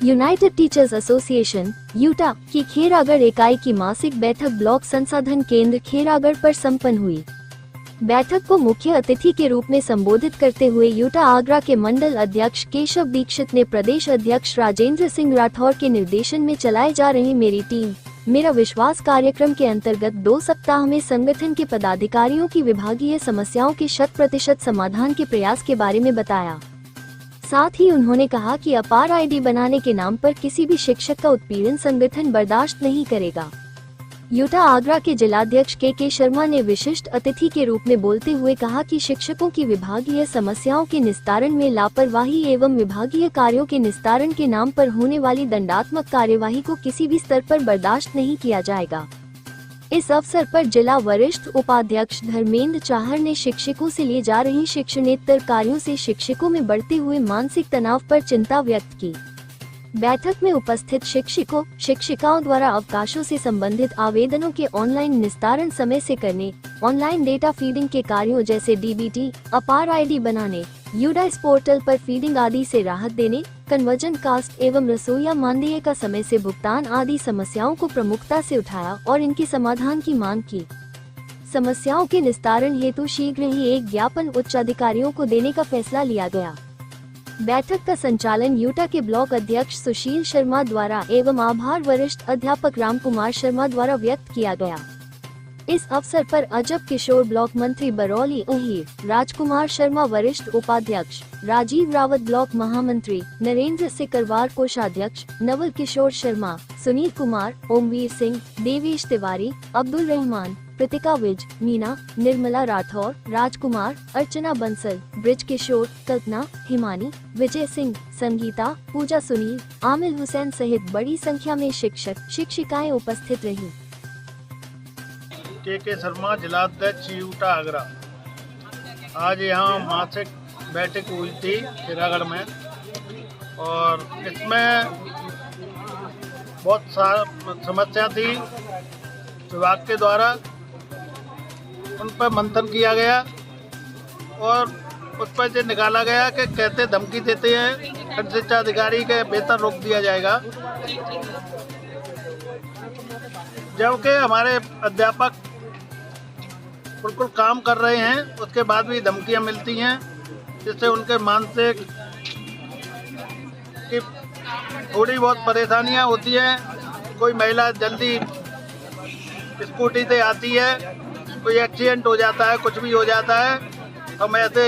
United teachers association Utah की खेरागढ़ इकाई की मासिक बैठक ब्लॉक संसाधन केंद्र खेरागढ़ पर संपन्न हुई। बैठक को मुख्य अतिथि के रूप में संबोधित करते हुए यूटा आगरा के मंडल अध्यक्ष केशव दीक्षित ने प्रदेश अध्यक्ष राजेंद्र सिंह राठौर के निर्देशन में चलाए जा रहे मेरी टीम मेरा विश्वास कार्यक्रम के अंतर्गत 2 सप्ताह में संगठन के पदाधिकारियों की विभागीय समस्याओं के 100% समाधान के प्रयास के बारे में बताया। साथ ही उन्होंने कहा कि अपार आईडी बनाने के नाम पर किसी भी शिक्षक का उत्पीड़न संगठन बर्दाश्त नहीं करेगा। यूटा आगरा के जिलाध्यक्ष के शर्मा ने विशिष्ट अतिथि के रूप में बोलते हुए कहा कि शिक्षकों की विभागीय समस्याओं के निस्तारण में लापरवाही एवं विभागीय कार्यों के निस्तारण के नाम पर होने वाली दंडात्मक कार्यवाही को किसी भी स्तर पर बर्दाश्त नहीं किया जाएगा। इस अवसर पर जिला वरिष्ठ उपाध्यक्ष धर्मेंद्र चाहर ने शिक्षकों से लिए जा रही शिक्षणेतर कार्यों से शिक्षकों में बढ़ते हुए मानसिक तनाव पर चिंता व्यक्त की। बैठक में उपस्थित शिक्षकों शिक्षिकाओं द्वारा अवकाशों से संबंधित आवेदनों के ऑनलाइन निस्तारण समय से करने, ऑनलाइन डेटा फीडिंग के कार्यों जैसे डीबीटी, अपार आईडी बनाने, यूडाइस पोर्टल पर फीडिंग आदि से राहत देने, कन्वर्जन कास्ट एवं रसोईया मानदेय का समय से भुगतान आदि समस्याओं को प्रमुखता से उठाया और इनके समाधान की मांग की। समस्याओं के निस्तारण हेतु शीघ्र ही एक ज्ञापन उच्च अधिकारियों को देने का फैसला लिया गया। बैठक का संचालन यूटा के ब्लॉक अध्यक्ष सुशील शर्मा द्वारा एवं आभार वरिष्ठ अध्यापक राम कुमार शर्मा द्वारा व्यक्त किया गया। इस अवसर पर अजब किशोर ब्लॉक मंत्री बरौली अहीर, राजकुमार शर्मा वरिष्ठ उपाध्यक्ष, राजीव रावत ब्लॉक महामंत्री, नरेंद्र सिकरवार कोषाध्यक्ष, नवल किशोर शर्मा, सुनील कुमार, ओमवीर सिंह, देवेश तिवारी, अब्दुल रहमान, प्रतिका विज, मीना, निर्मला राठौर, राजकुमार, अर्चना बंसल, ब्रिज किशोर, कल्पना, हिमानी, विजय सिंह, संगीता, पूजा सुनील, आमिल हुसैन सहित बड़ी संख्या में शिक्षक शिक्षिकाएं उपस्थित रहीं। के शर्मा जिलाध्यक्ष यूटा आगरा। आज यहाँ मासिक बैठक हुई थी खेरागढ़ में और इसमें बहुत सारी समस्या थी। विभाग के द्वारा उन पर मंथन किया गया और उस पर से निकाला गया कि कहते धमकी देते हैं खंड शिक्षा अधिकारी के वेतन रोक दिया जाएगा, जबकि हमारे अध्यापक बिल्कुल काम कर रहे हैं, उसके बाद भी धमकियां मिलती हैं, जिससे उनके मानसिक की थोड़ी बहुत परेशानियां होती हैं। कोई महिला जल्दी स्कूटी से आती है, कोई एक्सीडेंट हो जाता है, कुछ भी हो जाता है, हम ऐसे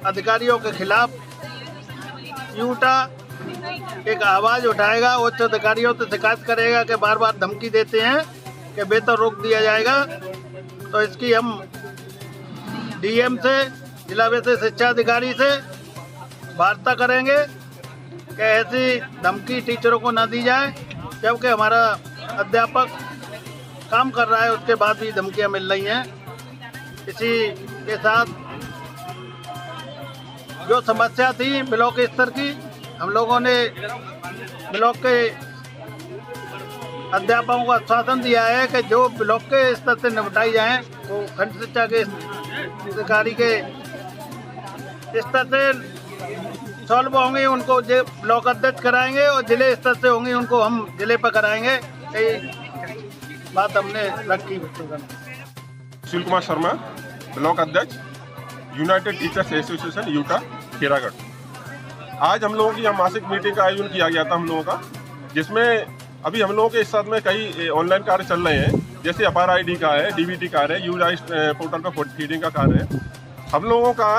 अधिकारियों के खिलाफ यूटा एक आवाज़ उठाएगा, उच्च अधिकारियों से शिकायत करेगा कि बार बार धमकी देते हैं कि वेतन रोक दिया जाएगा। तो इसकी हम डीएम से, जिला विषय शिक्षा अधिकारी से वार्ता करेंगे कि ऐसी धमकी टीचरों को न दी जाए, जबकि हमारा अध्यापक काम कर रहा है, उसके बाद भी धमकियां मिल रही हैं। इसी के साथ जो समस्या थी ब्लॉक स्तर की, हम लोगों ने ब्लॉक के अध्यापकों को आश्वासन दिया है कि जो ब्लॉक के स्तर से निपटाई जाएं वो खंड शिक्षा के अधिकारी के स्तर से सॉल्व होंगे, उनको ब्लॉक अध्यक्ष कराएंगे और जिले स्तर से होंगी उनको हम जिले पर कराएंगे। यही बात हमने रखी। सुशील कुमार शर्मा, ब्लॉक अध्यक्ष, United teachers association Utah Kheragarh. आज हम लोगों की यहाँ मासिक मीटिंग का आयोजन किया गया था हम लोगों का, जिसमें अभी हम लोगों के इस साथ में कई ऑनलाइन कार्य चल रहे हैं, जैसे अपार आईडी का है, डीबीटी कार्य है, यूडाइस पोर्टल पर फीडिंग का कार्य है। हम लोगों का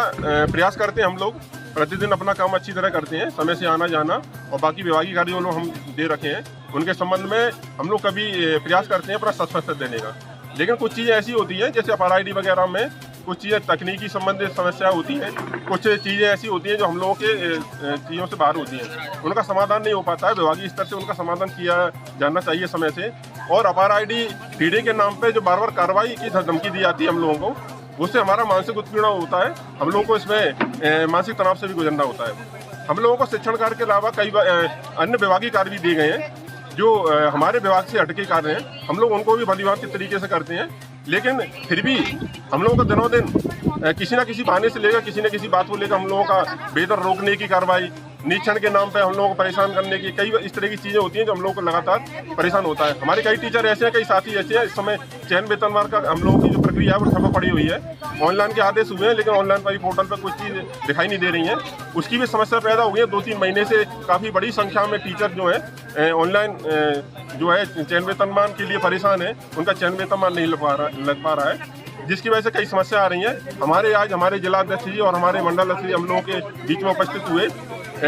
प्रयास करते हैं, हम लोग प्रतिदिन अपना काम अच्छी तरह करते हैं, समय से आना जाना, और बाकी विभागीय कार्य जो लोग हम दे रखे हैं उनके संबंध में हम लोग कभी प्रयास करते हैं अपना 100% देने का। लेकिन कुछ चीज़ें ऐसी होती हैं, जैसे अपार आईडी वगैरह में कुछ चीज़ें तकनीकी संबंधित समस्या होती हैं, कुछ चीज़ें ऐसी होती हैं जो हम लोगों के चीज़ों से बाहर होती हैं, उनका समाधान नहीं हो पाता है। विभागीय स्तर से उनका समाधान किया जाना चाहिए समय से। और अपार आईडी फीडिंग के नाम पे जो बार बार कार्रवाई की धमकी दी जाती है हम लोगों को, उससे हमारा मानसिक उत्पीड़न होता है। हम लोगों को इसमें मानसिक तनाव से भी गुजरना होता है। हम लोगों को शिक्षण कार्य के अलावा कई अन्य विभागीय कार्य भी दिए गए हैं जो हमारे विभाग से हटके कार्य हैं, हम लोग उनको भी भलीभांति तरीके से करते हैं। लेकिन फिर भी हम लोगों को दिनों दिन किसी न किसी बहाने से लेकर किसी न किसी बात को लेकर हम लोगों का वेतन रोकने की कार्रवाई निरीक्षण के नाम पे हम लोगों को परेशान करने की कई इस तरह की चीज़ें होती हैं जो हम लोगों को लगातार परेशान होता है। हमारे कई टीचर ऐसे हैं, कई साथी ऐसे हैं, इस समय चयन वेतनमान का हम लोगों की जो प्रक्रिया है वो ठप्प पड़ी हुई है। ऑनलाइन के आदेश हुए हैं लेकिन ऑनलाइन पर पोर्टल पर कुछ चीज़ दिखाई नहीं दे रही हैं, उसकी भी समस्या पैदा हो गई है। 2-3 महीने से काफ़ी बड़ी संख्या में टीचर जो है ऑनलाइन जो है चयन वेतनमान के लिए परेशान है, उनका चयन वेतनमान नहीं लग पा रहा है, जिसकी वजह से कई समस्या आ रही हैं। आज हमारे जिला अध्यक्ष जी और हमारे मंडल अध्यक्ष जी हम लोगों के बीच में उपस्थित हुए,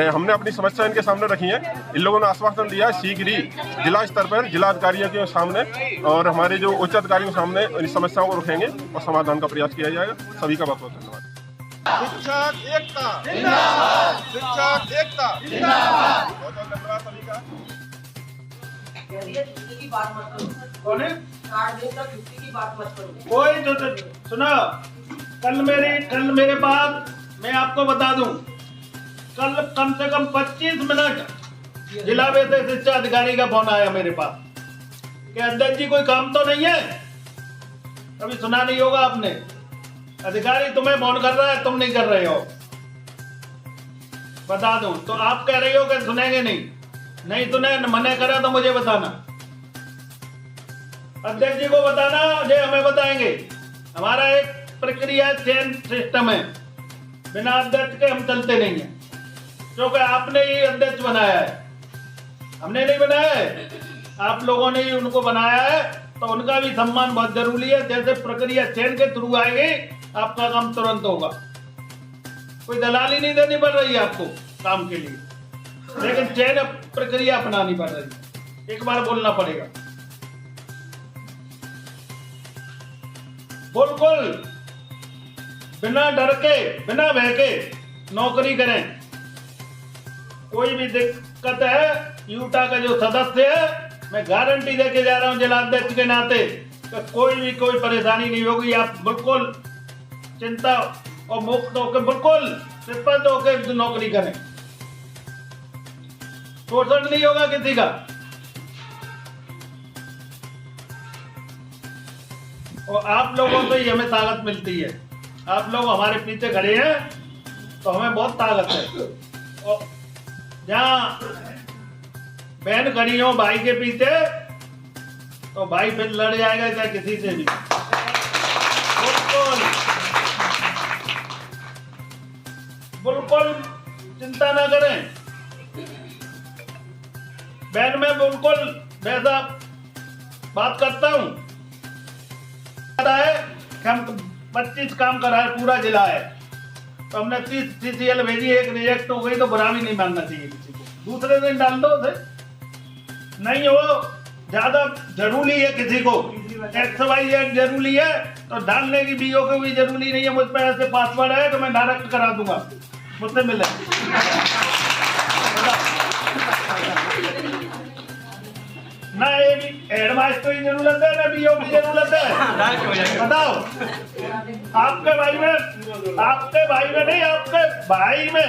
हमने अपनी समस्या इनके सामने रखी है। इन लोगों ने आश्वासन दिया शीघ्र ही जिला स्तर पर जिला अधिकारियों के सामने और हमारे जो उच्च अधिकारियों के सामने इन समस्याओं को रखेंगे और समाधान का प्रयास किया जाएगा। सभी का बहुत बहुत धन्यवाद। शिक्षक एकता जिंदाबाद, शिक्षक एकता जिंदाबाद। बहुत बहुत धन्यवाद सभी का। की बात मत करो। कौन है? 4 दिन तक छुट्टी की बात मत करो। कोई तो सुनो, कल मेरे पास मैं आपको बता दूं, कल कम से कम 25 मिनट जिला वेतन शिक्षा अधिकारी का फोन आया मेरे पास कि अध्यक्ष जी कोई काम तो नहीं है। कभी सुना नहीं होगा आपने, अधिकारी तुम्हें फोन कर रहा है, तुम नहीं कर रहे हो। बता दूं तो आप कह रहे हो कि सुनेंगे नहीं सुने, मना करा तो मुझे बताना, अध्यक्ष जी को बताना, जो हमें बताएंगे। हमारा एक प्रक्रिया चयन सिस्टम है, बिना अध्यक्ष के हम चलते नहीं है, क्योंकि आपने ही अध्यक्ष बनाया है, हमने नहीं बनाया है, आप लोगों ने ही उनको बनाया है, तो उनका भी सम्मान बहुत जरूरी है। जैसे प्रक्रिया चयन के थ्रू आएगी, आपका काम तुरंत होगा, कोई दलाली नहीं देनी पड़ रही है आपको काम के लिए, लेकिन चयन प्रक्रिया अपनानी पड़ रही है। एक बार बोलना पड़ेगा, बिल्कुल बिना डर के बिना भय के नौकरी करें। कोई भी दिक्कत है, यूटा का जो सदस्य है, मैं गारंटी देके जा रहा हूं जिला अध्यक्ष के नाते, कोई परेशानी नहीं होगी। आप बिल्कुल चिंता और मुक्त होकर बिल्कुल निष्पक्ष होकर नौकरी करें, शोषण नहीं होगा किसी का। और आप लोगों से ही हमें ताकत मिलती है, आप लोग हमारे पीछे खड़े हैं तो हमें बहुत ताकत है। और जहाँ बहन खड़ी हो भाई के पीछे, तो भाई फिर लड़ जाएगा चाहे किसी से भी। बिल्कुल चिंता ना करें, बहन मैं बिल्कुल वैसा बात करता हूँ। हम 25 काम करा है, पूरा जिला है, तो हमने 30 CCL भेजी, एक रिजेक्ट हो गई तो बुरा भी नहीं मानना चाहिए किसी को, दूसरे दिन डाल दो उसे, नहीं हो ज्यादा जरूरी है किसी को XYZ जरूरी है तो डालने की BO को भी जरूरी नहीं है। मुझ पर ऐसे पासवर्ड है तो मैं डायरेक्ट करा दूंगा, मुझसे मिले। ना ये भी एडवाइस की जरूरत है, ना BO की जरूरत है। बताओ, आपके भाई में नहीं, आपके भाई में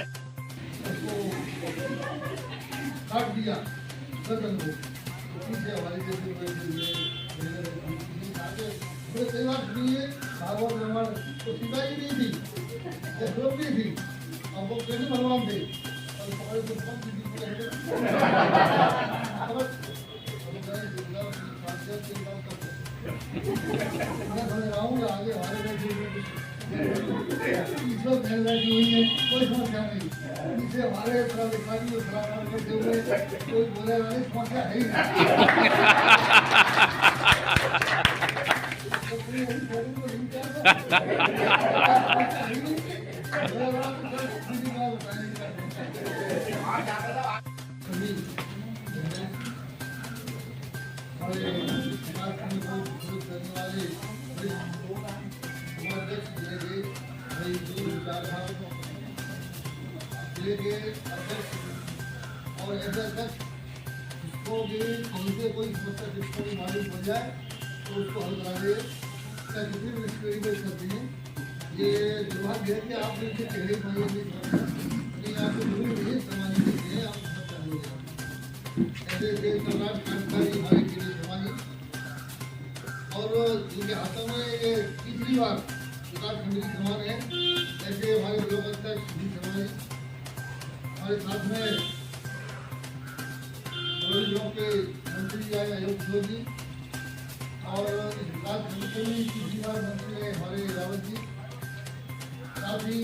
कोई समस्या नहीं, इसे हमारे पदाधिकारी और सलाहकार करते हुए कोई बोले वाली समस्या है ही और ऐसा अध्यक्ष जिसको भी उनसे कोई समस्या जिसको भी मालूम पड़ जाए तो उसको हल करा दे, चाहे किसी भी एक्सपेरिमेंट करते हैं। ये दुर्भाग्य है कि आप इनसे पहले नहीं आपको जरूर नहीं समानी देते हैं, आप समस्या हो जाए ऐसे सरकार जानकारी हमारे के लिए समानी। और जिनके हाथों में ये तीसरी बार विकास समिति समान है, ऐसे हमारे ब्लॉक अध्यक्ष भी समानी हमारे साथ में बड़े जिलों के मंत्री आए अयोध्या किशोर जी और इस विकास खंड के भी तीसरी बार मंत्री है हमारे रावत जी, साथ ही